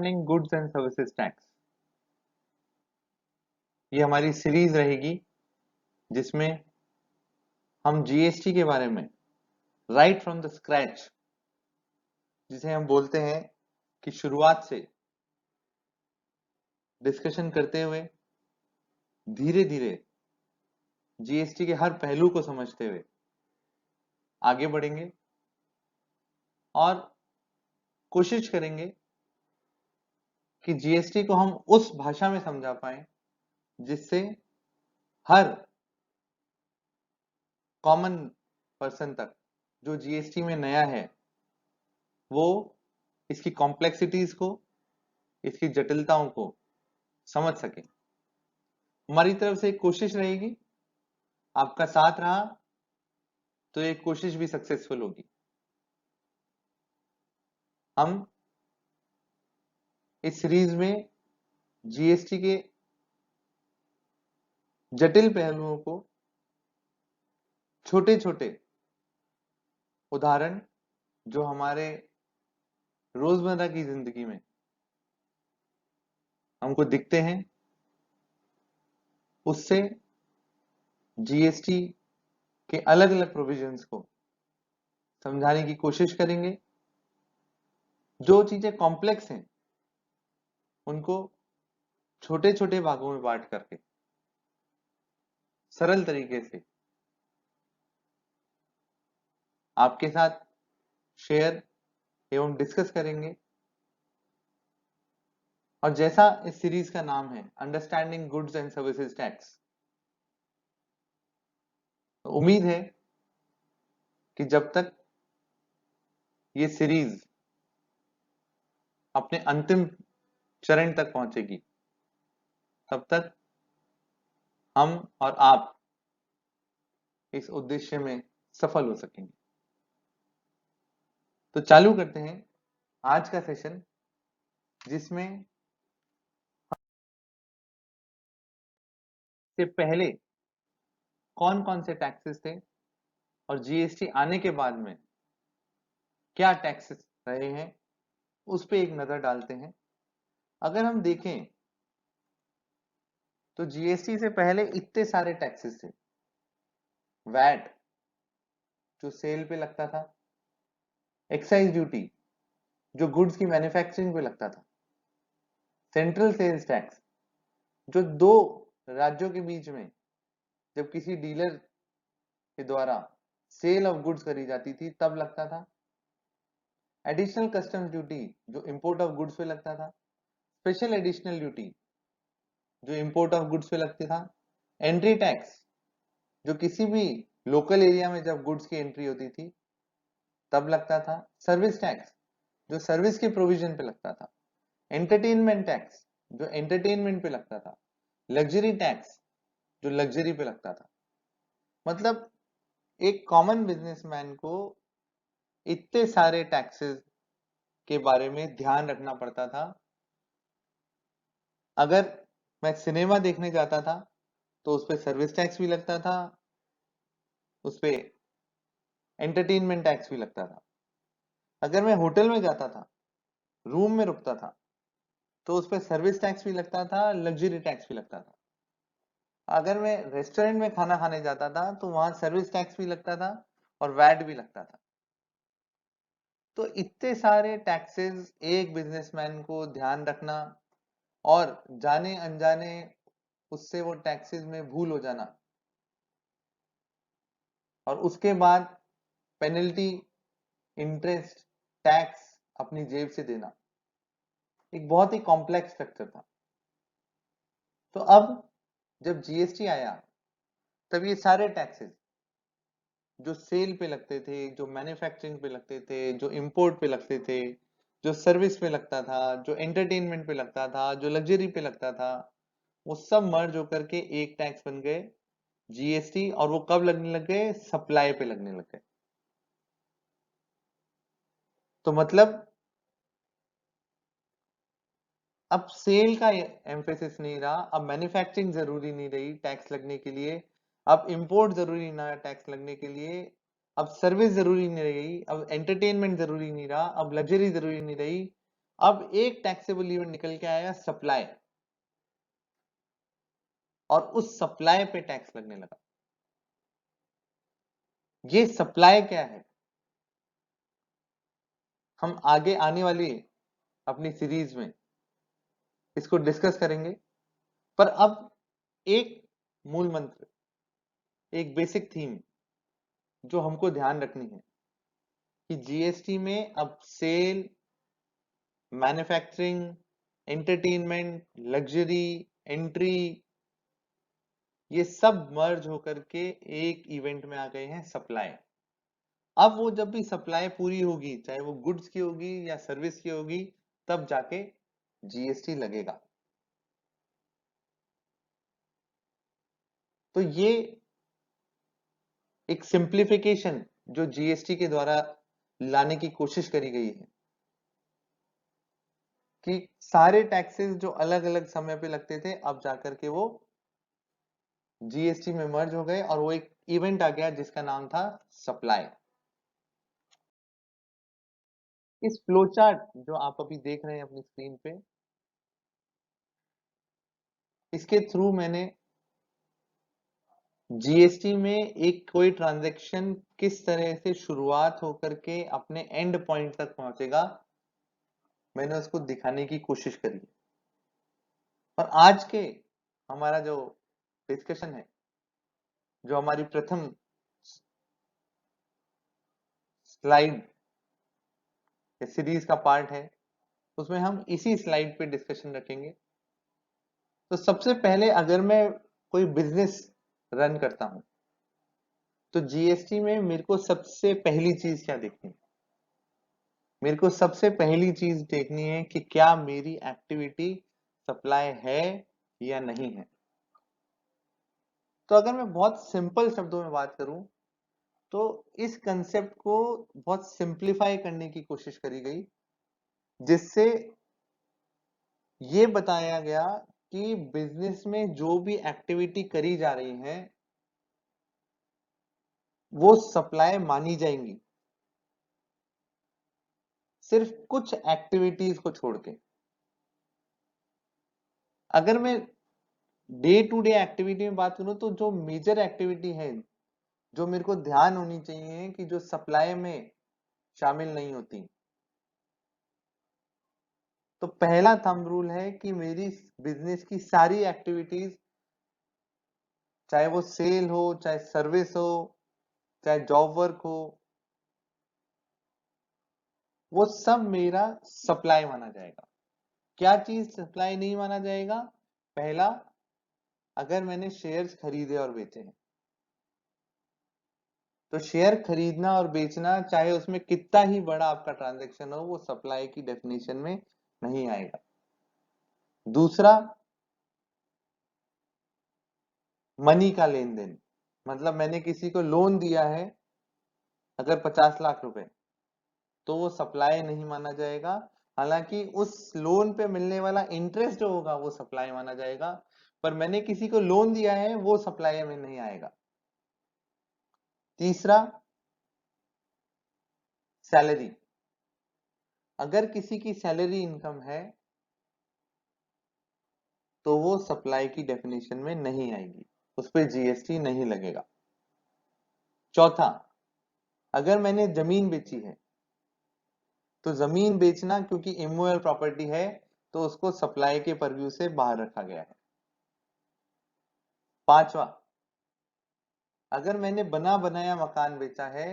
Understanding goods and services tax. ये हमारी series रहेगी जिसमें हम जीएसटी के बारे में राइट फ्रॉम द स्क्रैच, जिसे हम बोलते हैं कि शुरुआत से डिस्कशन करते हुए धीरे धीरे जीएसटी के हर पहलू को समझते हुए आगे बढ़ेंगे और कोशिश करेंगे कि जीएसटी को हम उस भाषा में समझा पाए जिससे हर कॉमन पर्सन तक जो जीएसटी में नया है वो इसकी कॉम्प्लेक्सिटीज को, इसकी जटिलताओं को समझ सके। हमारी तरफ से एक कोशिश रहेगी, आपका साथ रहा तो ये कोशिश भी सक्सेसफुल होगी। हम इस सीरीज में जीएसटी के जटिल पहलुओं को छोटे छोटे उदाहरण जो हमारे रोजमर्रा की जिंदगी में हमको दिखते हैं उससे जीएसटी के अलग अलग प्रोविजंस को समझाने की कोशिश करेंगे। जो चीजें कॉम्प्लेक्स हैं उनको छोटे छोटे भागों में बांट करके सरल तरीके से आपके साथ शेयर एवं डिस्कस करेंगे। और जैसा इस सीरीज का नाम है understanding goods and services tax, तो उम्मीद है कि जब तक ये सीरीज अपने अंतिम चरण तक पहुंचेगी तब तक हम और आप इस उद्देश्य में सफल हो सकेंगे। तो चालू करते हैं आज का सेशन, जिसमें से पहले कौन कौन से टैक्सेस थे और जीएसटी आने के बाद में क्या टैक्सेस रहे हैं उस पे एक नजर डालते हैं। अगर हम देखें तो जीएसटी से पहले इतने सारे टैक्सेस थे। वैट जो सेल पे लगता था, एक्साइज ड्यूटी जो गुड्स की मैन्युफैक्चरिंग पे लगता था, सेंट्रल सेल्स टैक्स जो दो राज्यों के बीच में जब किसी डीलर के द्वारा सेल ऑफ गुड्स करी जाती थी तब लगता था, एडिशनल कस्टम्स ड्यूटी जो इंपोर्ट ऑफ गुड्स पे लगता था, स्पेशल एडिशनल ड्यूटी जो इंपोर्ट ऑफ गुड्स पे लगता था, एंट्री टैक्स जो किसी भी लोकल एरिया में जब गुड्स की एंट्री होती थी तब लगता था, सर्विस टैक्स जो सर्विस के प्रोविजन पे लगता था, एंटरटेनमेंट टैक्स जो एंटरटेनमेंट पे लगता था, लग्जरी टैक्स जो लग्जरी पे लगता था। मतलब एक कॉमन बिजनेसमैन को इतने सारे टैक्सेस के बारे में ध्यान रखना पड़ता था। अगर मैं सिनेमा देखने जाता था तो उस पर सर्विस टैक्स भी लगता था, उस पर एंटरटेनमेंट टैक्स भी लगता था। अगर मैं होटल में जाता था, रूम में रुकता था, तो उस पर सर्विस टैक्स भी लगता था, लग्जरी टैक्स भी लगता था। अगर मैं रेस्टोरेंट में खाना खाने जाता था तो वहां सर्विस टैक्स भी लगता था और वैट भी लगता था। तो इतने सारे टैक्सेस एक बिजनेसमैन को ध्यान रखना और जाने अनजाने उससे वो टैक्सेस में भूल हो जाना और उसके बाद पेनल्टी, इंटरेस्ट, टैक्स अपनी जेब से देना एक बहुत ही कॉम्प्लेक्स स्ट्रक्चर था। तो अब जब जीएसटी आया तब ये सारे टैक्सेस जो सेल पे लगते थे, जो मैन्युफैक्चरिंग पे लगते थे, जो इंपोर्ट पे लगते थे, जो सर्विस पे लगता था, जो एंटरटेनमेंट पे लगता था, जो लग्जरी पे लगता था, वो सब मर्ज होकर के एक टैक्स बन गए जीएसटी। और वो कब लगने लग गए? सप्लाई पे लगने लग गए। तो मतलब अब सेल का एम्फेसिस नहीं रहा, अब मैन्युफैक्चरिंग जरूरी नहीं रही टैक्स लगने के लिए, अब इंपोर्ट जरूरी ना टैक्स लगने के लिए, अब सर्विस जरूरी नहीं रही, अब एंटरटेनमेंट जरूरी नहीं रहा, अब लग्जरी जरूरी नहीं रही, अब एक टैक्सेबल इवेंट निकल के आया सप्लाई, और उस सप्लाई पे टैक्स लगने लगा। ये सप्लाई क्या है हम आगे आने वाली अपनी सीरीज में इसको डिस्कस करेंगे, पर अब एक मूल मंत्र, एक बेसिक थीम जो हमको ध्यान रखनी है कि जीएसटी में अब sale, manufacturing, entertainment, luxury, entry, ये सब मर्ज होकर के एक इवेंट में आ गए हैं सप्लाई। अब वो जब भी सप्लाई पूरी होगी, चाहे वो गुड्स की होगी या सर्विस की होगी, तब जाके जीएसटी लगेगा। तो ये एक सिंप्लीफिकेशन जो जीएसटी के द्वारा लाने की कोशिश करी गई है कि सारे टैक्सेस जो अलग अलग समय पे लगते थे अब जाकर के वो जीएसटी में मर्ज हो गए, और वो एक इवेंट आ गया जिसका नाम था सप्लाई। इस फ्लो चार्ट जो आप अभी देख रहे हैं अपनी स्क्रीन पे, इसके थ्रू मैंने जीएसटी में एक कोई ट्रांजैक्शन किस तरह से शुरुआत होकर के अपने एंड पॉइंट तक पहुंचेगा, मैंने उसको दिखाने की कोशिश करी। और आज के हमारा जो डिस्कशन है, जो हमारी प्रथम स्लाइड सीरीज का पार्ट है, उसमें हम इसी स्लाइड पे डिस्कशन रखेंगे। तो सबसे पहले अगर मैं कोई बिजनेस रन करता हूं तो जीएसटी में मेरे को सबसे पहली चीज क्या देखनी है? मेरे को सबसे पहली चीज देखनी है कि क्या मेरी एक्टिविटी सप्लाई है या नहीं है। तो अगर मैं बहुत सिंपल शब्दों में बात करूं तो इस कंसेप्ट को बहुत सिंप्लीफाई करने की कोशिश करी गई, जिससे ये बताया गया कि बिजनेस में जो भी एक्टिविटी करी जा रही है वो सप्लाई मानी जाएंगी, सिर्फ कुछ एक्टिविटीज को छोड़ के। अगर मैं डे टू डे एक्टिविटी में बात करूं तो जो मेजर एक्टिविटी है जो मेरे को ध्यान होनी चाहिए कि जो सप्लाई में शामिल नहीं होती, तो पहला थंब रूल है कि मेरी बिजनेस की सारी एक्टिविटीज, चाहे वो सेल हो, चाहे सर्विस हो, चाहे जॉब वर्क हो, वो सब मेरा सप्लाई माना जाएगा। क्या चीज सप्लाई नहीं माना जाएगा? पहला, अगर मैंने शेयर्स खरीदे और बेचे हैं तो शेयर खरीदना और बेचना, चाहे उसमें कितना ही बड़ा आपका ट्रांजैक्शन हो, वो सप्लाई की डेफिनेशन में नहीं आएगा। दूसरा, मनी का लेन देन, मतलब मैंने किसी को लोन दिया है अगर 50 लाख रुपए, तो वो सप्लाई नहीं माना जाएगा। हालांकि उस लोन पे मिलने वाला इंटरेस्ट जो होगा वो सप्लाई माना जाएगा, पर मैंने किसी को लोन दिया है वो सप्लाई में नहीं आएगा। तीसरा, सैलरी, अगर किसी की सैलरी इनकम है तो वो सप्लाई की डेफिनेशन में नहीं आएगी, उस पर जीएसटी नहीं लगेगा। चौथा, अगर मैंने जमीन बेची है तो जमीन बेचना क्योंकि इमूवेबल प्रॉपर्टी है तो उसको सप्लाई के परव्यू से बाहर रखा गया है। पांचवा, अगर मैंने बना बनाया मकान बेचा है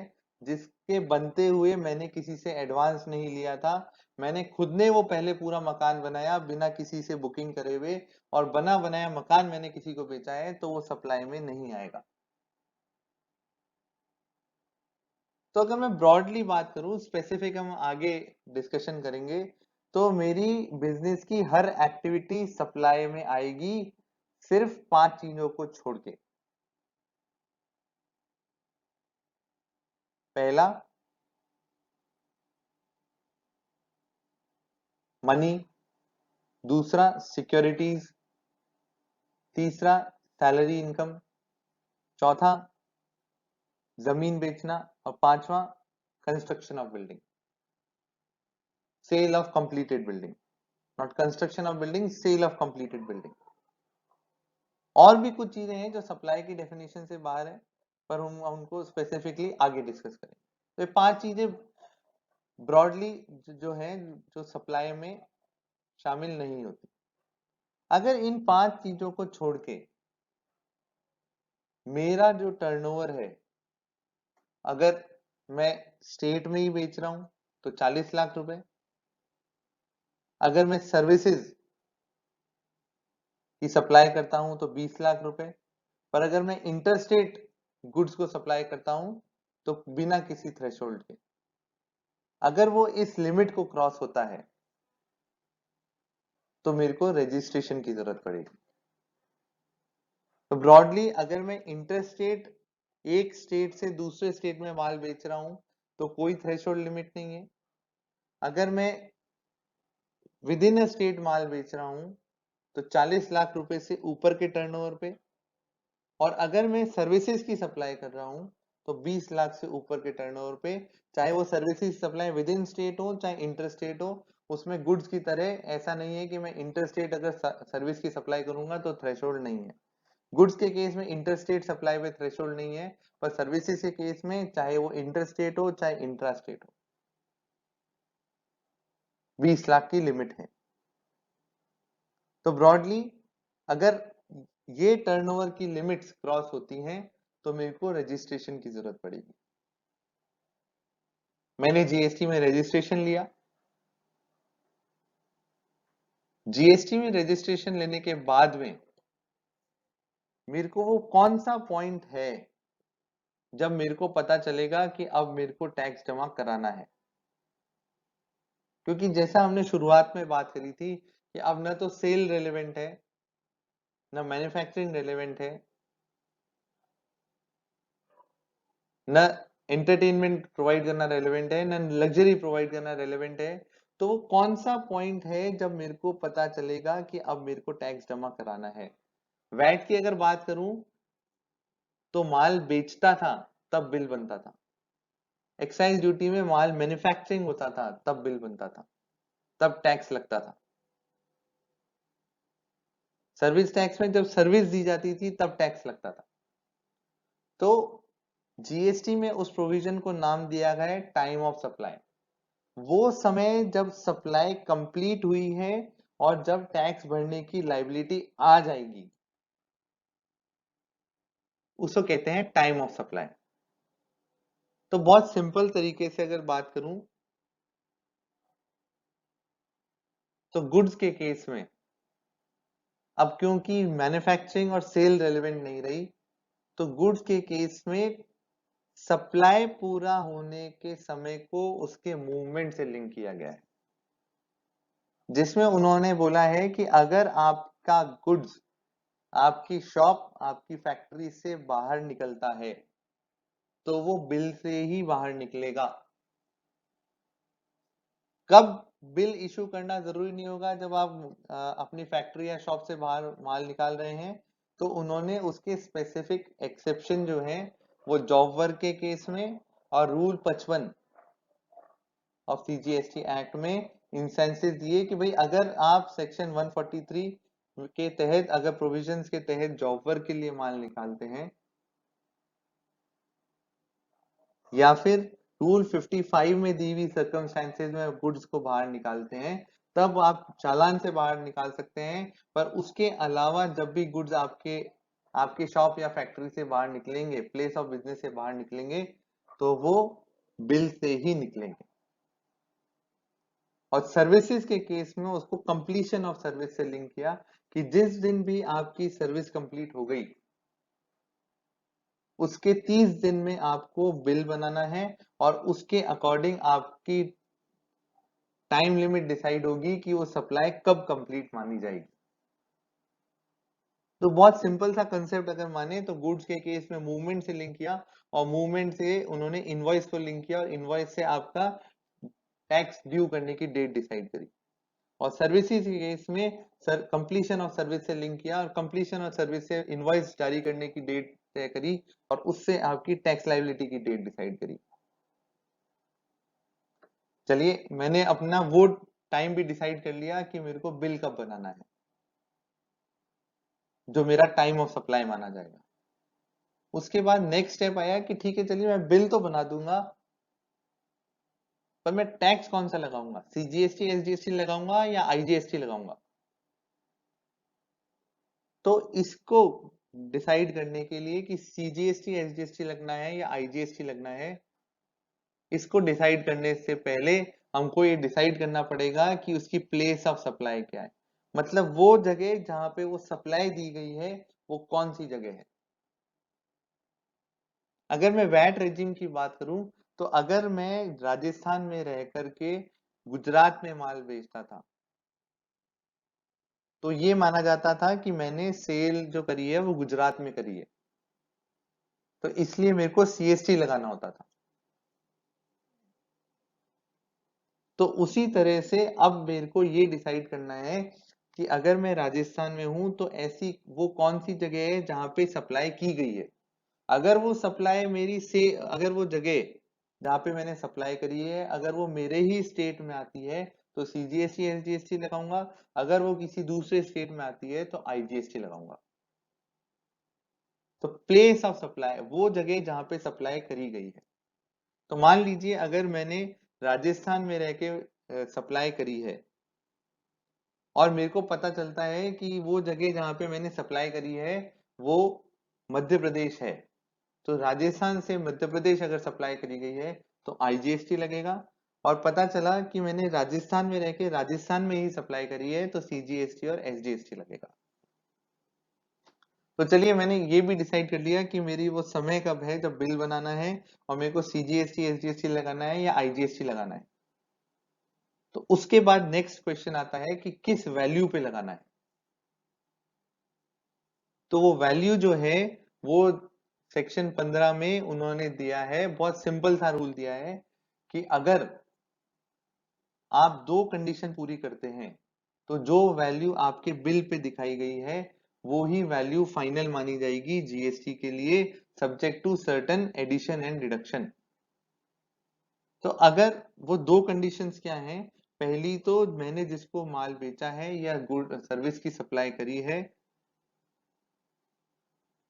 जिसके बनते हुए मैंने किसी से एडवांस नहीं लिया था, मैंने खुद ने वो पहले पूरा मकान बनाया बिना किसी से बुकिंग करे हुए, और बना बनाया मकान मैंने किसी को बेचा है, तो वो सप्लाई में नहीं आएगा। तो अगर मैं ब्रॉडली बात करूं, स्पेसिफिक हम आगे डिस्कशन करेंगे, तो मेरी बिजनेस की हर एक्टिविटी सप्लाई में आएगी, सिर्फ 5 चीजों को छोड़ के। पहला, मनी। दूसरा, सिक्योरिटीज। तीसरा, सैलरी इनकम। चौथा, जमीन बेचना। और पांचवा, construction of building. Sale of completed building, not construction of building, sale of completed building. और भी कुछ चीजें हैं जो सप्लाई की डेफिनेशन से बाहर है, पर हम उनको स्पेसिफिकली आगे डिस्कस करें। तो ये 5 चीजें ब्रॉडली जो है जो सप्लाई में शामिल नहीं होती। अगर इन 5 चीजों को छोड़ के मेरा जो टर्नओवर है, अगर मैं स्टेट में ही बेच रहा हूं तो 40 लाख रुपए, अगर मैं सर्विसेज की सप्लाई करता हूं तो 20 लाख रुपए, पर अगर मैं इंटरस्टेट गुड्स को सप्लाई करता हूं तो बिना किसी थ्रेशोल्ड के, अगर वो इस लिमिट को क्रॉस होता है तो मेरे को रजिस्ट्रेशन की जरूरत पड़ेगी। तो ब्रॉडली अगर मैं इंटरस्टेट एक स्टेट से दूसरे स्टेट में माल बेच रहा हूं तो कोई थ्रेशोल्ड लिमिट नहीं है। अगर मैं विद इन अ स्टेट माल बेच रहा हूं तो 40 लाख रुपए से ऊपर के टर्नओवर पे, और अगर मैं सर्विसेज की सप्लाई कर रहा हूं तो 20 लाख से ऊपर के टर्नओवर पे, चाहे वो services supply with in state हो चाहे इंटर स्टेट हो। उसमें गुड्स की तरह ऐसा नहीं है कि मैं इंटर स्टेट अगर सर्विस की सप्लाई करूंगा तो थ्रेशोल्ड नहीं है। गुड्स के केस में इंटर स्टेट सप्लाई पे थ्रेशोल्ड नहीं है, पर सर्विसेज के केस में चाहे वो इंटर स्टेट हो चाहे इंट्रा स्टेट हो, 20 लाख की लिमिट है। तो ब्रॉडली अगर ये टर्नओवर की लिमिट्स क्रॉस होती हैं तो मेरे को रजिस्ट्रेशन की जरूरत पड़ेगी। मैंने जीएसटी में रजिस्ट्रेशन लिया, जीएसटी में रजिस्ट्रेशन लेने के बाद में मेरे को वो कौन सा पॉइंट है जब मेरे को पता चलेगा कि अब मेरे को टैक्स जमा कराना है। क्योंकि जैसा हमने शुरुआत में बात करी थी कि अब ना तो सेल रेलेवेंट है, ना मैन्युफैक्चरिंग रेलेवेंट है, ना एंटरटेनमेंट प्रोवाइड करना रेलेवेंट है, ना लग्जरी प्रोवाइड करना रेलेवेंट है। तो वो कौन सा पॉइंट है जब मेरे को पता चलेगा कि अब मेरे को टैक्स जमा कराना है। वैट की अगर बात करूं तो माल बेचता था तब बिल बनता था, एक्साइज ड्यूटी में माल मैन्युफैक्चरिंग होता था तब बिल बनता था, तब टैक्स लगता था। सर्विस टैक्स में जब सर्विस दी जाती थी तब टैक्स लगता था। तो जीएसटी में उस प्रोविजन को नाम दिया गया है टाइम ऑफ सप्लाई। वो समय जब सप्लाई कंप्लीट हुई है और जब टैक्स भरने की लायबिलिटी आ जाएगी, उसको कहते हैं टाइम ऑफ सप्लाई। तो बहुत सिंपल तरीके से अगर बात करूं तो गुड्स के केस में अब क्योंकि मैन्युफैक्चरिंग और सेल रेलेवेंट नहीं रही, तो गुड्स के केस में सप्लाई पूरा होने के समय को उसके मूवमेंट से लिंक किया गया है, जिसमें उन्होंने बोला है कि अगर आपका गुड्स आपकी शॉप आपकी फैक्ट्री से बाहर निकलता है तो वो बिल से ही बाहर निकलेगा। कब बिल इशू करना जरूरी नहीं होगा, जब आप अपनी फैक्ट्री या शॉप से बाहर माल निकाल रहे हैं, तो उन्होंने उसके स्पेसिफिक एक्सेप्शन जो है वो जॉब वर्क के केस में और रूल 55 ऑफ सीजीएसटी एक्ट में इंसेंसेस दिए कि भाई अगर आप सेक्शन 143 के तहत अगर प्रोविजंस के तहत जॉब वर्क के लिए माल निकालते हैं या फिर रूल 55 में दी हुई सर्कमस्टेंसेज में गुड्स को बाहर निकालते हैं, तब आप चालान से बाहर निकाल सकते हैं। पर उसके अलावा जब भी गुड्स आपके आपके शॉप या फैक्ट्री से बाहर निकलेंगे, प्लेस ऑफ बिजनेस से बाहर निकलेंगे, तो वो बिल से ही निकलेंगे। और सर्विसेज के केस में उसको कंप्लीशन ऑफ सर्विस से लिंक किया कि जिस दिन भी आपकी सर्विस कंप्लीट हो गई उसके 30 दिन में आपको बिल बनाना है, और उसके अकॉर्डिंग आपकी टाइम लिमिट डिसाइड होगी कि वो सप्लाई कब कंप्लीट मानी जाएगी। तो बहुत सिंपल सा कंसेप्ट अगर माने तो गुड्स के केस में मूवमेंट से लिंक किया, और मूवमेंट से उन्होंने इनवॉइस को लिंक किया, और इनवॉइस से आपका टैक्स ड्यू करने की डेट डिसाइड करी। और सर्विसेज के केस में कंप्लीशन ऑफ सर्विस से लिंक किया, और कंप्लीशन ऑफ सर्विस से इनवॉइस जारी करने की डेट तय करी, और उससे आपकी टैक्स लायबिलिटी की डेट डिसाइड करी। चलिए मैंने अपना वो टाइम भी डिसाइड कर लिया कि मेरे को बिल कब बनाना है, जो मेरा टाइम ऑफ सप्लाई माना जाएगा। उसके बाद नेक्स्ट स्टेप आया कि ठीक है चलिए मैं बिल तो बना दूंगा, पर मैं टैक्स कौन सा लगाऊंगा, सीजीएसटी एसजीएसटी लगाऊंगा या आईजीएसटी लगाऊंगा। तो इसको डिसाइड करने के लिए कि सीजीएसटी एसजीएसटी लगना है या आईजीएसटी लगना है, इसको डिसाइड करने से पहले हमको ये डिसाइड करना पड़ेगा कि उसकी प्लेस ऑफ सप्लाई क्या है, मतलब वो जगह जहां पे वो सप्लाई दी गई है वो कौन सी जगह है। अगर मैं वैट रेजिम की बात करूं, तो अगर मैं राजस्थान में रह करके गुजरात में माल बेचता था, तो ये माना जाता था कि मैंने सेल जो करी है वो गुजरात में करी है, तो इसलिए मेरे को सीएसटी लगाना होता था। तो उसी तरह से अब मेरे को ये डिसाइड करना है कि अगर मैं राजस्थान में हूं तो ऐसी वो कौन सी जगह है जहां पे सप्लाई की गई है। अगर वो सप्लाई मेरी से अगर वो जगह जहां पे मैंने सप्लाई करी है अगर वो मेरे ही स्टेट में आती है तो सीजीएसटी एसजीएसटी लगाऊंगा, अगर वो किसी दूसरे स्टेट में आती है तो आईजीएसटी लगाऊंगा। तो प्लेस ऑफ सप्लाई वो जगह जहां पे सप्लाई करी गई है। तो मान लीजिए अगर मैंने राजस्थान में रह के सप्लाई करी है और मेरे को पता चलता है कि वो जगह जहां पे मैंने सप्लाई करी है वो मध्य प्रदेश है, तो राजस्थान से मध्य प्रदेश अगर सप्लाई करी गई है तो आईजीएसटी लगेगा। और पता चला कि मैंने राजस्थान में रह के राजस्थान में ही सप्लाई करी है तो सीजीएसटी और एसजीएसटी लगेगा। तो चलिए मैंने ये भी डिसाइड कर लिया कि मेरी वो समय कब है जब बिल बनाना है और मेरे को सीजीएसटी एसजीएसटी लगाना है या आईजीएसटी लगाना है। तो उसके बाद नेक्स्ट क्वेश्चन आता है कि किस वैल्यू पे लगाना है। तो वो वैल्यू जो है वो सेक्शन 15 में उन्होंने दिया है, बहुत सिंपल सा रूल दिया है कि अगर आप दो कंडीशन पूरी करते हैं तो जो वैल्यू आपके बिल पे दिखाई गई है वो ही वैल्यू फाइनल मानी जाएगी जीएसटी के लिए, subject to certain addition and deduction. तो अगर वो दो कंडीशंस क्या हैं, पहली तो मैंने जिसको माल बेचा है या गुड सर्विस की सप्लाई करी है,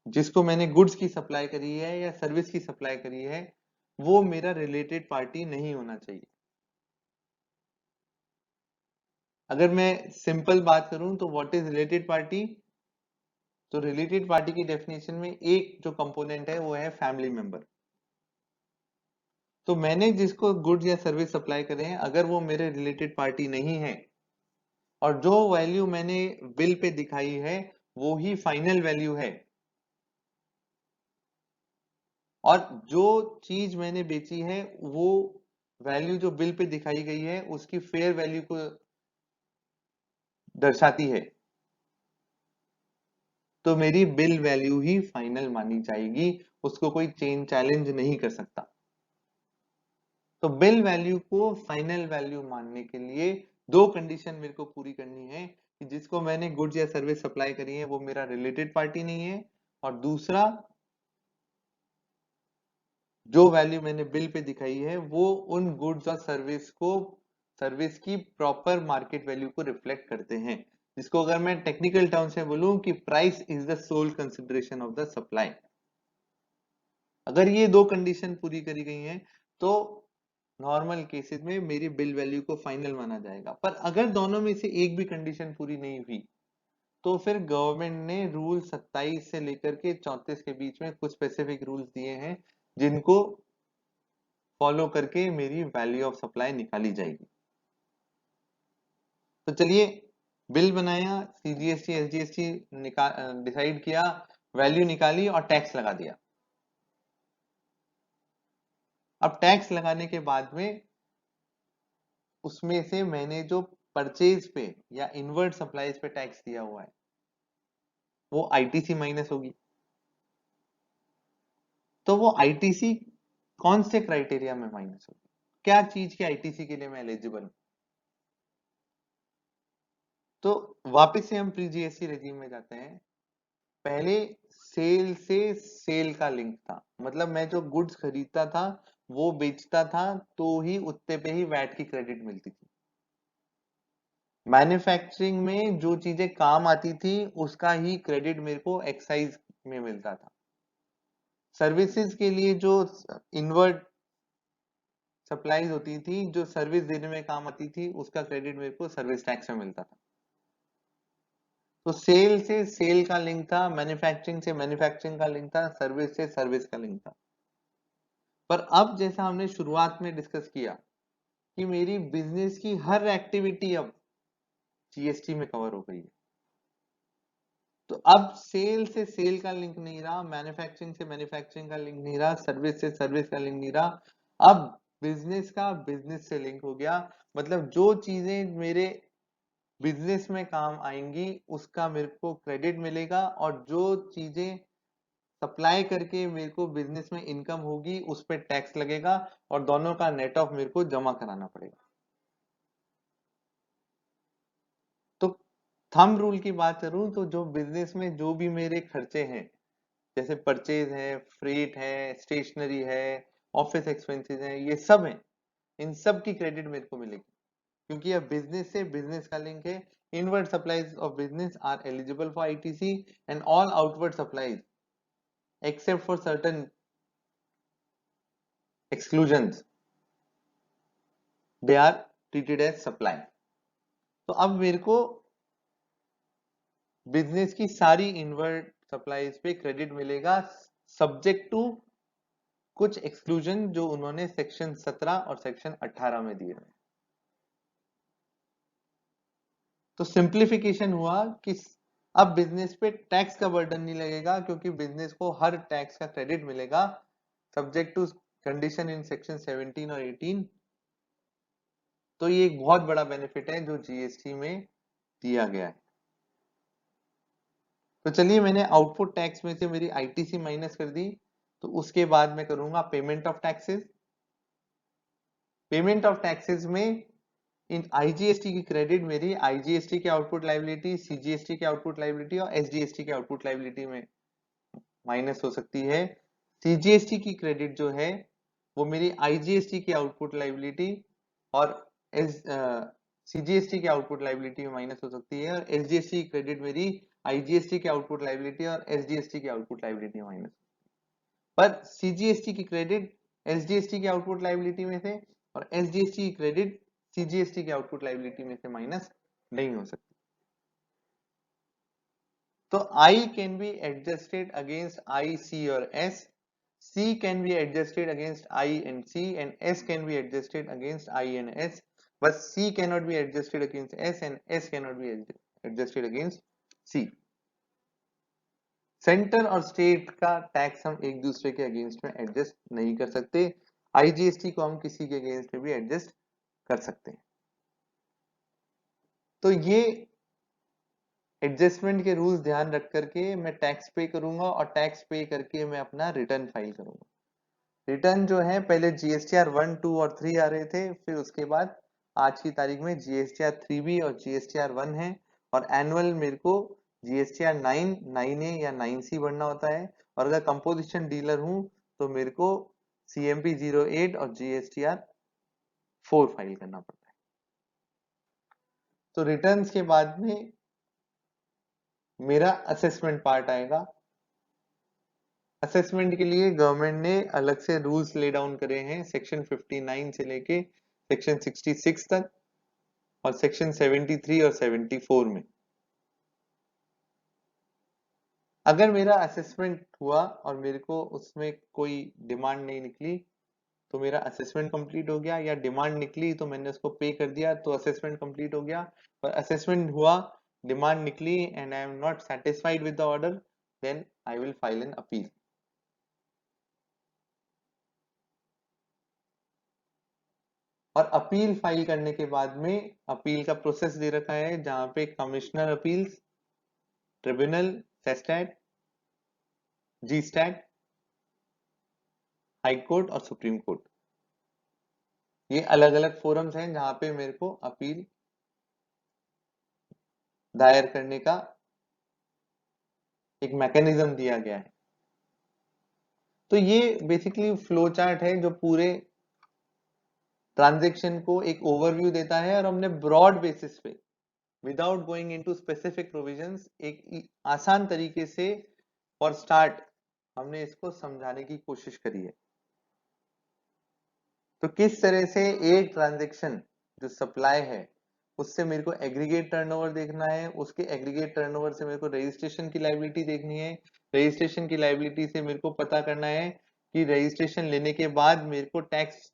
जिसको मैंने गुड्स की सप्लाई करी है या सर्विस की सप्लाई करी है, वो मेरा रिलेटेड पार्टी नहीं होना चाहिए। अगर मैं सिंपल बात करूं तो व्हाट इज रिलेटेड पार्टी, तो रिलेटेड पार्टी की डेफिनेशन में एक जो कंपोनेंट है वो है फैमिली मेंबर। तो मैंने जिसको गुड्स या सर्विस सप्लाई करे हैं अगर वो मेरे रिलेटेड पार्टी नहीं है और जो वैल्यू मैंने बिल पे दिखाई है वो ही फाइनल वैल्यू है, और जो चीज मैंने बेची है वो वैल्यू जो बिल पे दिखाई गई है उसकी फेयर वैल्यू को दर्शाती है, तो मेरी बिल वैल्यू ही फाइनल मानी जाएगी, उसको कोई चेंज चैलेंज नहीं कर सकता। तो बिल वैल्यू को फाइनल वैल्यू मानने के लिए दो कंडीशन मेरे को पूरी करनी है कि जिसको मैंने गुड्स या सर्विस सप्लाई करी है वो मेरा रिलेटेड पार्टी नहीं है, और दूसरा जो वैल्यू मैंने बिल पे दिखाई है वो उन गुड्स और सर्विस की प्रॉपर मार्केट वैल्यू को रिफ्लेक्ट करते हैं, जिसको अगर मैं टेक्निकल टर्म से बोलूं कि price is the sole consideration of the supply. अगर ये दो कंडीशन पूरी करी गई हैं तो नॉर्मल केसेस में मेरी बिल वैल्यू को फाइनल माना जाएगा। पर अगर दोनों में से एक भी कंडीशन पूरी नहीं हुई तो फिर गवर्नमेंट ने रूल 27 से लेकर के 34 के बीच में कुछ स्पेसिफिक रूल्स दिए हैं जिनको फॉलो करके मेरी वैल्यू ऑफ सप्लाई निकाली जाएगी। तो चलिए बिल बनाया, सीजीएसटी एसजीएसटी डिसाइड किया, वैल्यू निकाली और टैक्स लगा दिया। अब टैक्स लगाने के बाद में उसमें से मैंने जो परचेज पे या इनवर्ट सप्लाईज पे टैक्स दिया हुआ है वो आईटीसी माइनस होगी। तो वो आईटीसी कौन से क्राइटेरिया में माइनस होगी, क्या चीज के आईटीसी के लिए मैं एलिजिबल हूं। तो वापस से हम प्री जीएसटी रेजिम में जाते हैं। पहले सेल से सेल का लिंक था, मतलब मैं जो गुड्स खरीदता था वो बेचता था तो ही उतने पे ही वैट की क्रेडिट मिलती थी। मैन्युफैक्चरिंग में जो चीजें काम आती थी उसका ही क्रेडिट मेरे को एक्साइज में मिलता था। सर्विसेज के लिए जो इनवर्ट सप्लाईज होती थी, जो सर्विस देने में काम आती थी, उसका क्रेडिट मेरे को सर्विस टैक्स में मिलता था। तो सेल से सेल का लिंक था, मैन्युफैक्चरिंग से मैन्युफैक्चरिंग का लिंक था, सर्विस से सर्विस का लिंक था। पर अब जैसा हमने शुरुआत में डिस्कस किया कि मेरी बिजनेस की हर एक्टिविटी अब जीएसटी में कवर हो गई है, तो अब सेल से सेल का लिंक नहीं रहा, मैन्युफैक्चरिंग से मैन्युफैक्चरिंग का लिंक नहीं रहा, सर्विस से सर्विस का लिंक नहीं रहा, अब बिजनेस का बिजनेस से लिंक हो गया। मतलब जो चीजें मेरे बिजनेस में काम आएंगी उसका मेरे को क्रेडिट मिलेगा, और जो चीजें सप्लाई करके मेरे को बिजनेस में इनकम होगी उस पर टैक्स लगेगा, और दोनों का नेट ऑफ मेरे को जमा कराना पड़ेगा। तो थंब रूल की बात करूं तो जो बिजनेस में जो भी मेरे खर्चे हैं, जैसे परचेज है, फ्रेट है, स्टेशनरी है, ऑफिस एक्सपेंसेस है, ये सब है, इन सब की क्रेडिट मेरे को मिलेगी, क्योंकि अब बिजनेस से बिजनेस का लिंक है। Inward supplies of business are eligible for ITC, and all outward supplies except for certain exclusions they are treated as supply. तो अब मेरे को बिजनेस की सारी इनवर्ड सप्लाईज पे क्रेडिट मिलेगा, सब्जेक्ट टू कुछ एक्सक्लूजन जो उन्होंने सेक्शन 17 और सेक्शन 18 में दिए हैं। तो सिंप्लीफिकेशन हुआ कि अब बिजनेस पे टैक्स का बर्डन नहीं लगेगा, क्योंकि बिजनेस को हर टैक्स का क्रेडिट मिलेगा, subject to condition in section 17 और 18। तो ये एक बहुत बड़ा बेनिफिट है जो जीएसटी में दिया गया है। तो चलिए, मैंने आउटपुट टैक्स में से मेरी आईटीसी माइनस कर दी, तो उसके बाद मैं करूंगा payment of taxes. Payment of taxes में इन आईजीएसटी की क्रेडिट मेरी आईजीएसटी के आउटपुट लायबिलिटी, सीजीएसटी के आउटपुट लायबिलिटी और एसजीएसटी के आउटपुट लायबिलिटी में माइनस हो सकती है। सीजीएसटी की क्रेडिट जो है वो मेरी आईजीएसटी की आउटपुट लायबिलिटी और एस सीजीएसटी के आउटपुट लायबिलिटी में माइनस हो सकती है, और एसजीएसटी की क्रेडिट मेरी आईजीएसटी के आउटपुट लायबिलिटी और एसजीएसटी के आउटपुट लायबिलिटी में माइनस। पर सीजीएसटी की क्रेडिट एसजीएसटी के आउटपुट लायबिलिटी में से और एसजीएसटी की क्रेडिट सीजीएसटी के आउटपुट लायबिलिटी में से माइनस नहीं हो सकती। तो I can be adjusted against I, C और S. C can be adjusted against I and C, and S can be adjusted against I and S. But C cannot be adjusted against S, and S cannot be adjusted against C. Centre और state का tax हम एक दूसरे के against में adjust नहीं कर सकते, आईजीएसटी को हम किसी के अगेंस्ट में भी एडजस्ट कर सकते हैं। तो ये एडजस्टमेंट के रूल्स ध्यान रख करके मैं टैक्स पे करूंगा, और टैक्स पे करके मैं अपना रिटर्न फाइल करूंगा। रिटर्न जो है, पहले जीएसटीआर 1, 2 और 3 आ रहे थे, फिर उसके बाद आज की तारीख में जीएसटीआर 3 भी और जीएसटीआर 1 है, और एनुअल मेरे को जीएसटीआर 9, 9A या 9C भरना होता है, और अगर कंपोजिशन डीलर हूं तो मेरे को सीएमपी 08 और जीएसटीआर 4 फाइल करना पड़ता है। तो रिटर्न्स के बाद में मेरा असेसमेंट पार्ट आएगा। असेसमेंट के लिए गवर्नमेंट ने अलग से रूल्स ले डाउन करे हैं, सेक्शन 59 से लेके सेक्शन 66 तक, और सेक्शन 73 और 74 में। अगर मेरा असेसमेंट हुआ और मेरे को उसमें कोई डिमांड नहीं निकली तो मेरा असेसमेंट कंप्लीट हो गया, या डिमांड निकली तो मैंने उसको पे कर दिया तो असेसमेंट कंप्लीट हो गया। और असेसमेंट हुआ, डिमांड निकली and I am not satisfied with the order, then I will file an appeal. और अपील फाइल करने के बाद में अपील का प्रोसेस दे रखा है, जहां पे कमिश्नर अपील्स, ट्रिब्यूनल, सेस्टैट, जी स्टैट, हाई कोर्ट और सुप्रीम कोर्ट, ये अलग अलग फोरम्स हैं जहां पे मेरे को अपील दायर करने का एक मैकेनिज्म दिया गया है। तो ये बेसिकली फ्लो चार्ट है जो पूरे ट्रांजेक्शन को एक ओवरव्यू देता है, और हमने ब्रॉड बेसिस पे without going into specific provisions एक आसान तरीके से फॉर स्टार्ट हमने इसको समझाने की कोशिश करी है। तो किस तरह से एक ट्रांजेक्शन जो सप्लाई है उससे मेरे को एग्रीगेट टर्नओवर देखना है, उसके एग्रीगेट टर्नओवर से मेरे को रजिस्ट्रेशन की लायबिलिटी देखनी है, रजिस्ट्रेशन की लायबिलिटी से मेरे को पता करना है कि रजिस्ट्रेशन लेने के बाद मेरे को टैक्स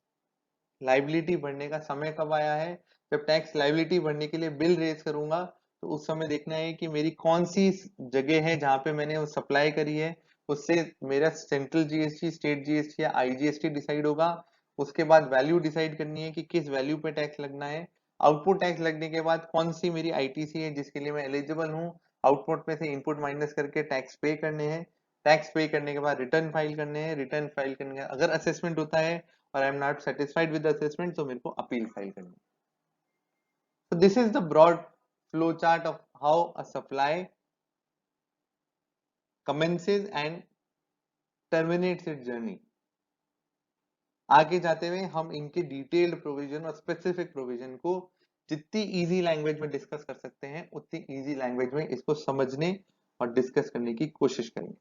लायबिलिटी भरने का समय कब आया है। जब टैक्स लायबिलिटी भरने के लिए बिल रेज करूंगा तो उस समय देखना है कि मेरी कौन सी जगह है जहां पे मैंने वो सप्लाई करी है, उससे मेरा सेंट्रल जीएसटी, स्टेट जीएसटी या आईजीएसटी डिसाइड होगा। उसके बाद वैल्यू डिसाइड करनी है कि किस वैल्यू पे टैक्स लगना है। आउटपुट टैक्स लगने के बाद कौन सी मेरी आईटीसी है जिसके लिए मैं एलिजिबल हूँ, आउटपुट में से इनपुट माइनस करके टैक्स पे करने हैं। टैक्स पे करने के बाद रिटर्न फाइल करने हैं, रिटर्न फाइल करने के अगर असेसमेंट होता है और आई am not satisfied with assessment तो मेरे को अपील फाइल करनी है। So this is the broad flow chart of how a supply commences and terminates its journey. आगे जाते हुए हम इनके डिटेल्ड प्रोविजन और स्पेसिफिक प्रोविजन को जितनी इजी लैंग्वेज में डिस्कस कर सकते हैं उतनी इजी लैंग्वेज में इसको समझने और डिस्कस करने की कोशिश करेंगे।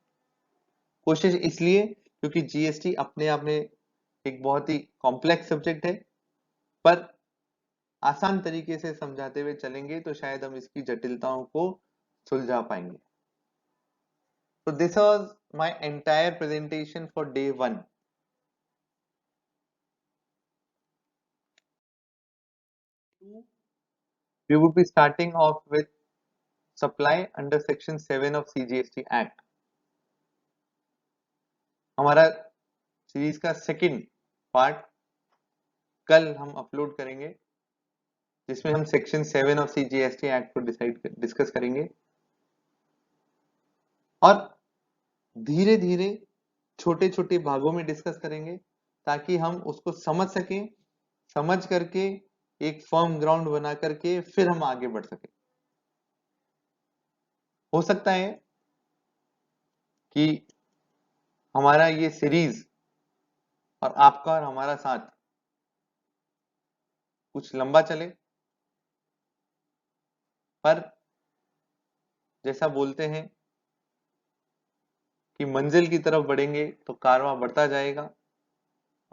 कोशिश इसलिए क्योंकि जीएसटी अपने आप में एक बहुत ही कॉम्प्लेक्स सब्जेक्ट है, पर आसान तरीके से समझाते हुए चलेंगे तो शायद हम इसकी जटिलताओं को सुलझा पाएंगे। So this was my entire presentation for day 1. We would be starting off with supply under section 7 of CGST Act. हमारा सीरीज का सेकंड पार्ट कल हम अपलोड करेंगे जिसमें हम सेक्शन 7 ऑफ सीजीएसटी एक्ट को डिस्कस करेंगे और धीरे धीरे छोटे छोटे भागों में डिस्कस करेंगे ताकि हम उसको समझ सकें, समझ करके एक फर्म ग्राउंड बना करके फिर हम आगे बढ़ सकें। हो सकता है कि हमारा ये सीरीज और आपका और हमारा साथ कुछ लंबा चले, पर जैसा बोलते हैं कि मंजिल की तरफ बढ़ेंगे तो कारवां बढ़ता जाएगा,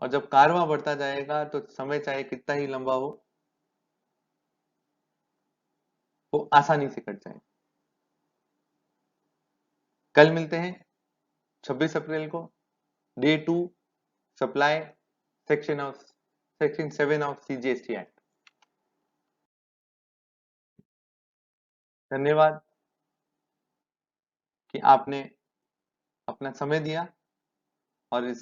और जब कारवां बढ़ता जाएगा तो समय चाहे कितना ही लंबा हो वो आसानी से कट जाए। कल मिलते हैं 26 अप्रैल को, day 2 supply section 7 of CGST act. धन्यवाद कि आपने अपना समय दिया और इस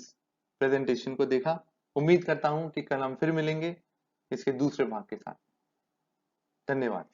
प्रेजेंटेशन को देखा। उम्मीद करता हूं कि कल हम फिर मिलेंगे इसके दूसरे भाग के साथ। धन्यवाद।